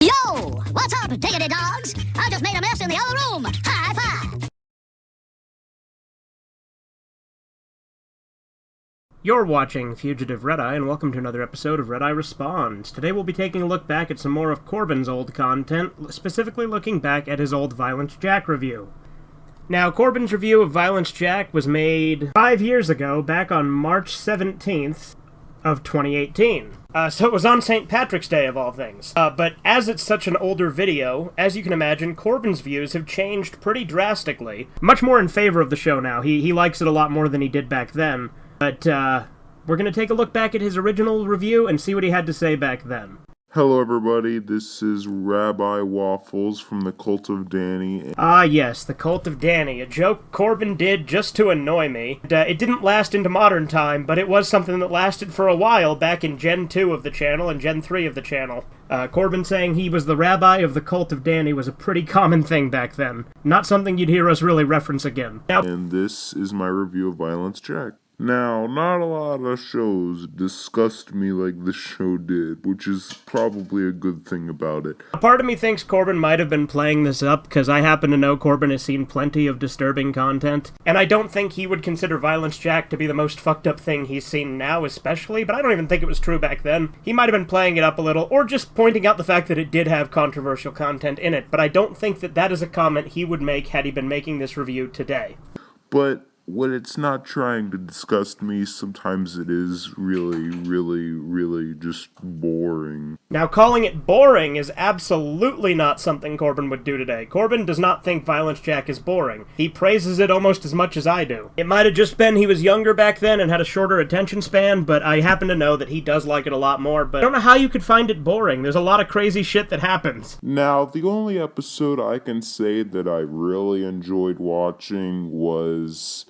Yo! What's up, diggity dogs? I just made a mess in the other room. High five! You're watching Fugitive Red-Eye, and welcome to another episode of Red-Eye Responds. Today we'll be taking a look back at some more of Corbin's old content, specifically looking back at his old Violence Jack review. Now, Corbin's review of Violence Jack was made 5 years ago, back on March 17th of 2018. So it was on St. Patrick's Day, of all things. But as it's such an older video, as you can imagine, Corbin's views have changed pretty drastically. Much more in favor of the show now. He likes it a lot more than he did back then. But, we're going to take a look back at his original review and see what he had to say back then. Hello everybody, this is Rabbi Waffles from the Cult of Danny. Ah yes, the Cult of Danny, a joke Corbin did just to annoy me. It didn't last into modern time, but it was something that lasted for a while back in Gen 2 of the channel and Gen 3 of the channel. Corbin saying he was the rabbi of the Cult of Danny was a pretty common thing back then. Not something you'd hear us really reference again. Now, and this is my review of Violence Jack. Now, not a lot of shows disgust me like this show did, which is probably a good thing about it. a part of me thinks Corbin might have been playing this up, because I happen to know Corbin has seen plenty of disturbing content, and I don't think he would consider Violence Jack to be the most fucked up thing he's seen now especially, but I don't even think it was true back then. He might have been playing it up a little, or just pointing out the fact that it did have controversial content in it, but I don't think that that is a comment he would make had he been making this review today. But when it's not trying to disgust me, sometimes it is really just boring. Now, calling it boring is absolutely not something Corbin would do today. Corbin does not think Violence Jack is boring. He praises it almost as much as I do. It might have just been he was younger back then and had a shorter attention span, but I happen to know that he does like it a lot more, but I don't know how you could find it boring. There's a lot of crazy shit that happens. Now, the only episode I can say that I really enjoyed watching was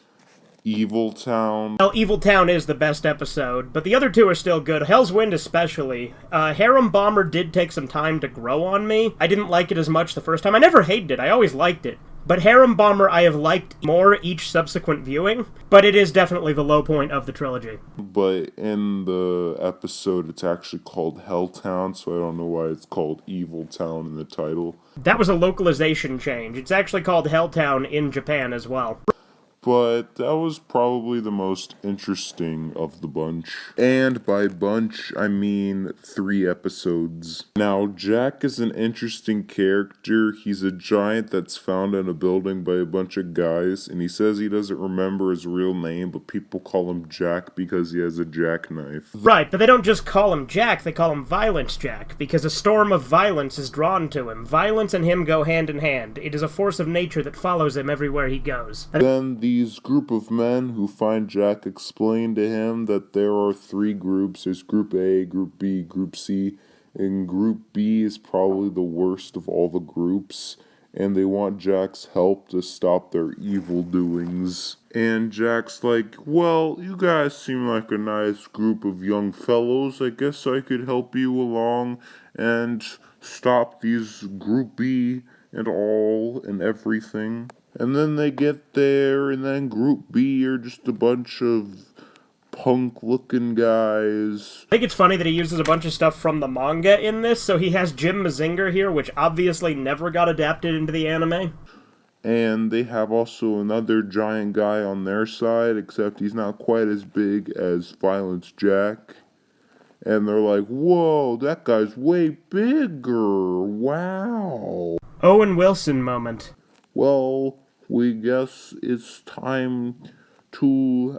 Evil Town. Well, Evil Town is the best episode, but the other two are still good. Hell's Wind especially. Harem Bomber did take some time to grow on me. I didn't like it as much the first time. I never hated it. I always liked it. But Harem Bomber I have liked more each subsequent viewing, but it is definitely the low point of the trilogy. But in the episode, it's actually called Helltown, so I don't know why it's called Evil Town in the title. That was a localization change. It's actually called Helltown in Japan as well. But that was probably the most interesting of the bunch. And by bunch, I mean 3 episodes. Now, Jack is an interesting character. He's a giant that's found in a building by a bunch of guys, and he says he doesn't remember his real name, but people call him Jack because he has a jackknife. Right, but they don't just call him Jack, they call him Violence Jack, because a storm of violence is drawn to him. Violence and him go hand in hand. It is a force of nature that follows him everywhere he goes. Then these group of men who find Jack explain to him that there are 3 groups. There's Group A, Group B, Group C, and Group B is probably the worst of all the groups, and they want Jack's help to stop their evil doings. And Jack's like, well, you guys seem like a nice group of young fellows. I guess I could help you along and stop these Group B and all and everything. And then they get there, and then Group B are just a bunch of punk-looking guys. I think it's funny that he uses a bunch of stuff from the manga in this, so he has Jim Mazinger here, which obviously never got adapted into the anime. And they have also another giant guy on their side, except he's not quite as big as Violence Jack. And they're like, whoa, that guy's way bigger, wow. Owen Wilson moment. Well, we guess it's time to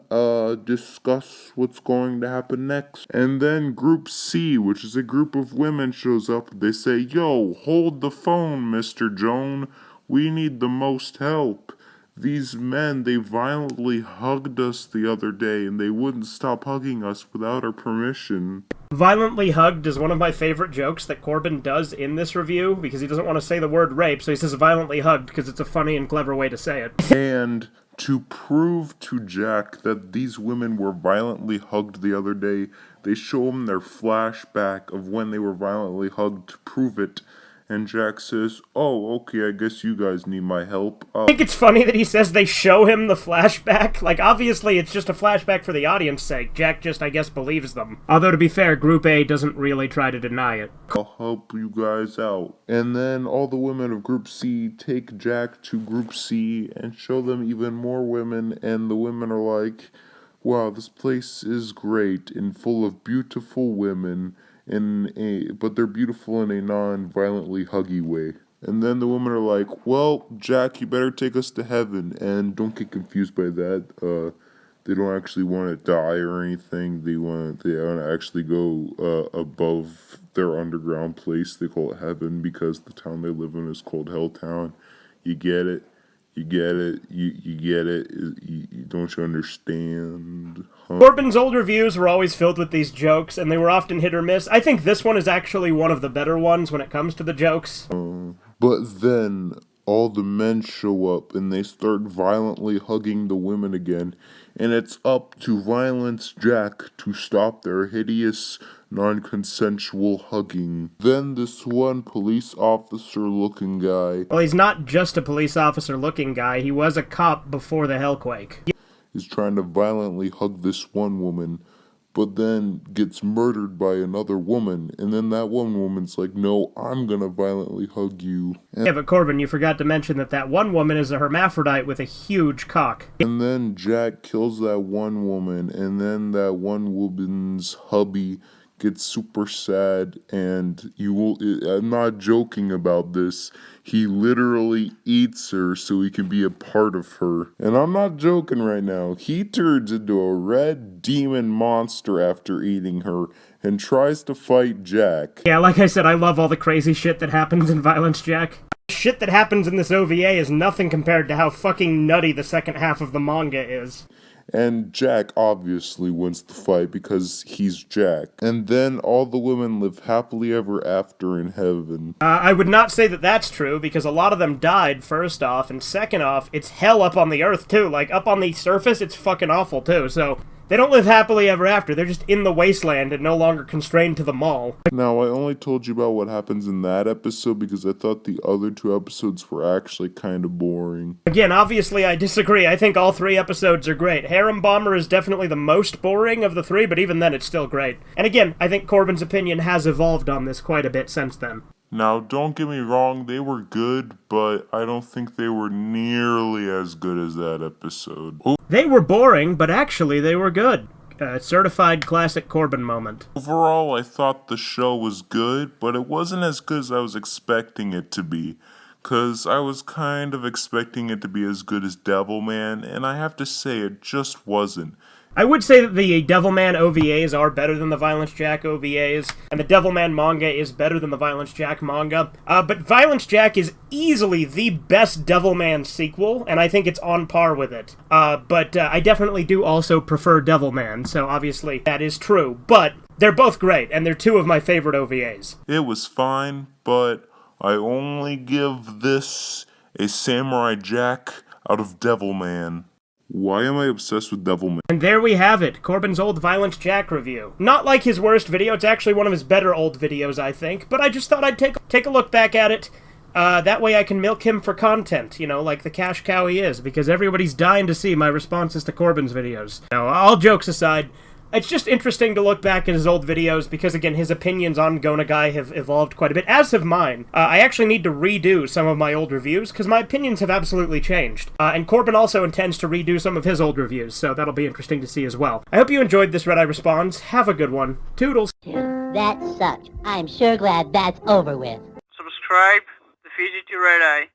discuss what's going to happen next. And then Group C, which is a group of women, shows up. They say, yo, hold the phone, Mr. Joan. We need the most help. These men, they violently hugged us the other day, and they wouldn't stop hugging us without our permission. Violently hugged is one of my favorite jokes that Corbin does in this review, because he doesn't want to say the word rape, so he says violently hugged because it's a funny and clever way to say it. And to prove to Jack that these women were violently hugged the other day, they show him their flashback of when they were violently hugged to prove it. And Jack says, "Oh, okay, I guess you guys need my help." I think it's funny that he says they show him the flashback. Like, obviously it's just a flashback for the audience's sake. Jack just, I guess, believes them. Although, to be fair, Group A doesn't really try to deny it. "I'll help you guys out." And then all the women of Group C take Jack to Group C and show them even more women, and the women are like, "Wow, this place is great and full of beautiful women, but they're beautiful in a non-violently huggy way." And then the women are like, "Well, Jack, you better take us to heaven." And don't get confused by that. They don't actually want to die or anything. They want to actually go above their underground place. They call it heaven because the town they live in is called Helltown. You get it? You get it? You get it? Don't you understand? Huh? Corbin's old reviews were always filled with these jokes, and they were often hit or miss. I think this one is actually one of the better ones when it comes to the jokes. But then all the men show up and they start violently hugging the women again, and it's up to Violence Jack to stop their hideous, non-consensual hugging. Then this one police officer-looking guy, Well, he's not just a police officer-looking guy. He was a cop before the Hellquake. is trying to violently hug this one woman, but then gets murdered by another woman, and then that one woman's like, "No, I'm gonna violently hug you." Yeah, but Corbin, you forgot to mention that one woman is a hermaphrodite with a huge cock. And then Jack kills that one woman, and then that one woman's hubby gets super sad, and I'm not joking about this, he literally eats her so he can be a part of her. And I'm not joking right now. He turns into a red demon monster after eating her and tries to fight Jack. Yeah, like I said, I love all the crazy shit that happens in Violence Jack. Shit that happens in this OVA is nothing compared to how fucking nutty the second half of the manga is. And Jack obviously wins the fight because he's Jack. And then all the women live happily ever after in heaven. I would not say that that's true, because a lot of them died, first off, and second off, it's hell up on the earth, too. Like, up on the surface, it's fucking awful, too, so they don't live happily ever after. They're just in the wasteland and no longer constrained to the mall. Now, I only told you about what happens in that episode because I thought the other two episodes were actually kind of boring. Again, obviously I disagree. I think all 3 episodes are great. Harem Bomber is definitely the most boring of the 3, but even then it's still great. And again, I think Corbin's opinion has evolved on this quite a bit since then. Now, don't get me wrong, they were good, but I don't think they were nearly as good as that episode. They were boring, but actually they were good. Certified classic Corbin moment. Overall, I thought the show was good, but it wasn't as good as I was expecting it to be. Because I was kind of expecting it to be as good as Devilman, and I have to say, it just wasn't. I would say that the Devilman OVAs are better than the Violence Jack OVAs, and the Devilman manga is better than the Violence Jack manga. But Violence Jack is easily the best Devilman sequel, and I think it's on par with it. But I definitely do also prefer Devilman, so obviously that is true. But they're both great, and they're 2 of my favorite OVAs. It was fine, but I only give this a Samurai Jack out of Devilman. Why am I obsessed with Devilman? And there we have it, Corbin's old Violence Jack review. Not like his worst video, it's actually one of his better old videos, I think, but I just thought I'd take a look back at it. That way I can milk him for content, you know, like the cash cow he is, because everybody's dying to see my responses to Corbin's videos. Now, all jokes aside, it's just interesting to look back at his old videos because, again, his opinions on Gonagai have evolved quite a bit, as have mine. I actually need to redo some of my old reviews because my opinions have absolutely changed. And Corbin also intends to redo some of his old reviews, so that'll be interesting to see as well. I hope you enjoyed this Red Eye Responds. Have a good one. Toodles. That sucked. I'm sure glad that's over with. Subscribe to Fugitive Red Eye.